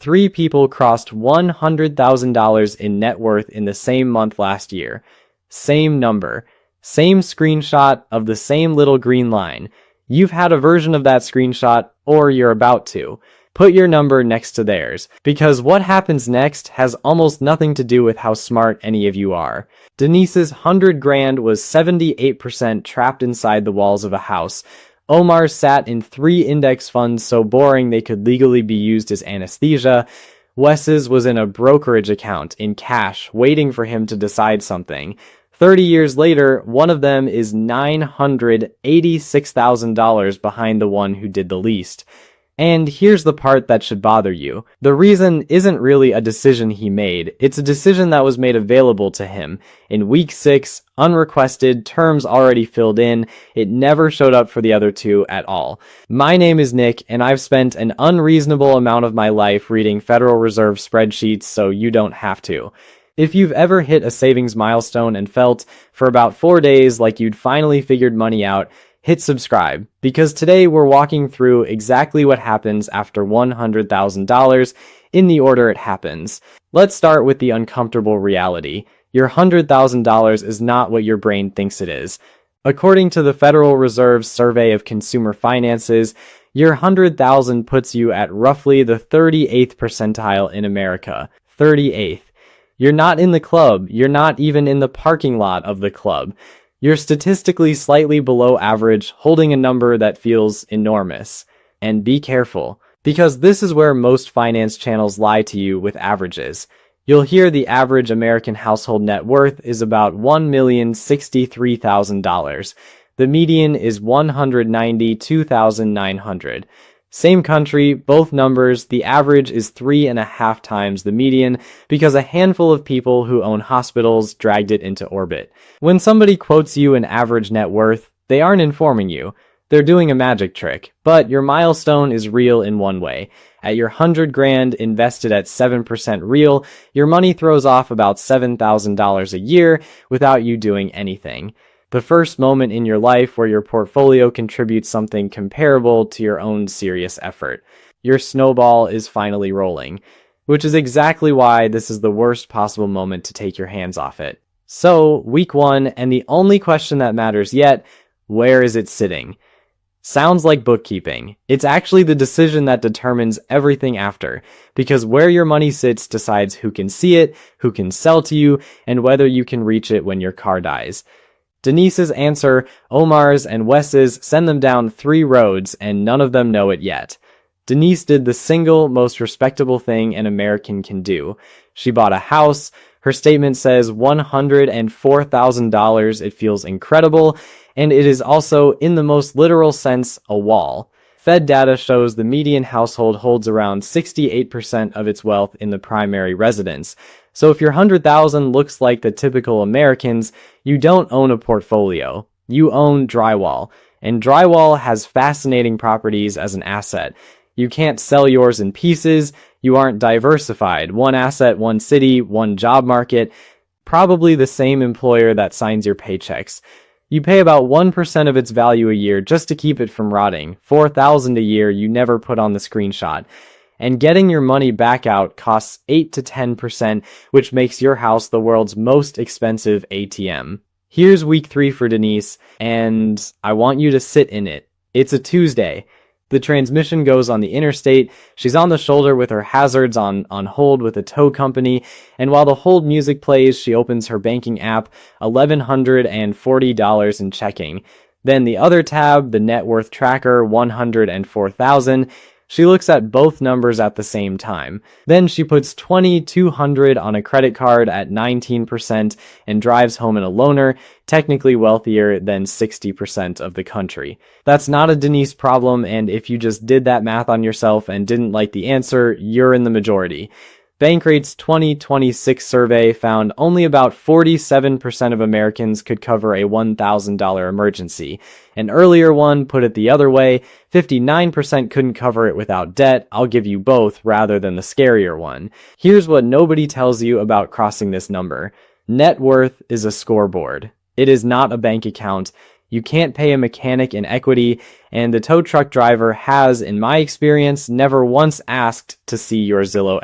3 people crossed $100,000 in net worth in the same month last year. Same number. Same screenshot of the same little green line. You've had a version of that screenshot, or you're about to. Put your number next to theirs, because what happens next has almost nothing to do with how smart any of you are. Denise's 100 grand was 78% trapped inside the walls of a house. Omar's sat in 3 index funds so boring they could legally be used as anesthesia. Wes's was in a brokerage account, in cash, waiting for him to decide something. 30 years later, one of them is $986,000 behind the one who did the least. And here's the part that should bother you. The reason isn't really a decision he made, it's a decision that was made available to him. In week 6, unrequested, terms already filled in, it never showed up for the other 2 at all. My name is Nick, and I've spent an unreasonable amount of my life reading Federal Reserve spreadsheets so you don't have to. If you've ever hit a savings milestone and felt, for about 4 days, like you'd finally figured money out, hit subscribe, because today we're walking through exactly what happens after $100,000 in the order it happens. Let's start with the uncomfortable reality. Your $100,000 is not what your brain thinks it is. According to the Federal Reserve's Survey of Consumer Finances, your $100,000 puts you at roughly the 38th percentile in America. 38th. You're not in the club. You're not even in the parking lot of the club. You're statistically slightly below average, holding a number that feels enormous. And be careful, because this is where most finance channels lie to you with averages. You'll hear the average American household net worth is about $1,063,000. The median is $192,900. Same country, both numbers, the average is 3.5 times the median because a handful of people who own hospitals dragged it into orbit. When somebody quotes you an average net worth, they aren't informing you. They're doing a magic trick, but your milestone is real in one way. At your 100 grand invested at 7% real, your money throws off about $7,000 a year without you doing anything. The first moment in your life where your portfolio contributes something comparable to your own serious effort. Your snowball is finally rolling, which is exactly why this is the worst possible moment to take your hands off it. So, week 1, and the only question that matters yet, where is it sitting? Sounds like bookkeeping. It's actually the decision that determines everything after, because where your money sits decides who can see it, who can sell to you, and whether you can reach it when your car dies. Denise's answer, Omar's, and Wes's send them down 3 roads, and none of them know it yet. Denise did the single most respectable thing an American can do. She bought a house. Her statement says $104,000. It feels incredible, and it is also, in the most literal sense, a wall. Fed data shows the median household holds around 68% of its wealth in the primary residence. So if your $100,000 looks like the typical Americans, you don't own a portfolio. You own drywall. And drywall has fascinating properties as an asset. You can't sell yours in pieces. You aren't diversified. One asset, one city, one job market. Probably the same employer that signs your paychecks. You pay about 1% of its value a year just to keep it from rotting. $4,000 a year you never put on the screenshot. And getting your money back out costs 8 to 10%, which makes your house the world's most expensive ATM. Here's week 3 for Denise, and I want you to sit in it. It's a Tuesday. The transmission goes on the interstate. She's on the shoulder with her hazards on hold with a tow company, and while the hold music plays, she opens her banking app, $1,140 in checking. Then the other tab, the net worth tracker, $104,000. She looks at both numbers at the same time. Then she puts $2,200 on a credit card at 19% and drives home in a loaner, technically wealthier than 60% of the country. That's not a Denise problem, and if you just did that math on yourself and didn't like the answer, you're in the majority. Bankrate's 2026 survey found only about 47% of Americans could cover a $1,000 emergency. An earlier one put it the other way, 59% couldn't cover it without debt. I'll give you both rather than the scarier one. Here's what nobody tells you about crossing this number. Net worth is a scoreboard. It is not a bank account. You can't pay a mechanic in equity, and the tow truck driver has, in my experience, never once asked to see your Zillow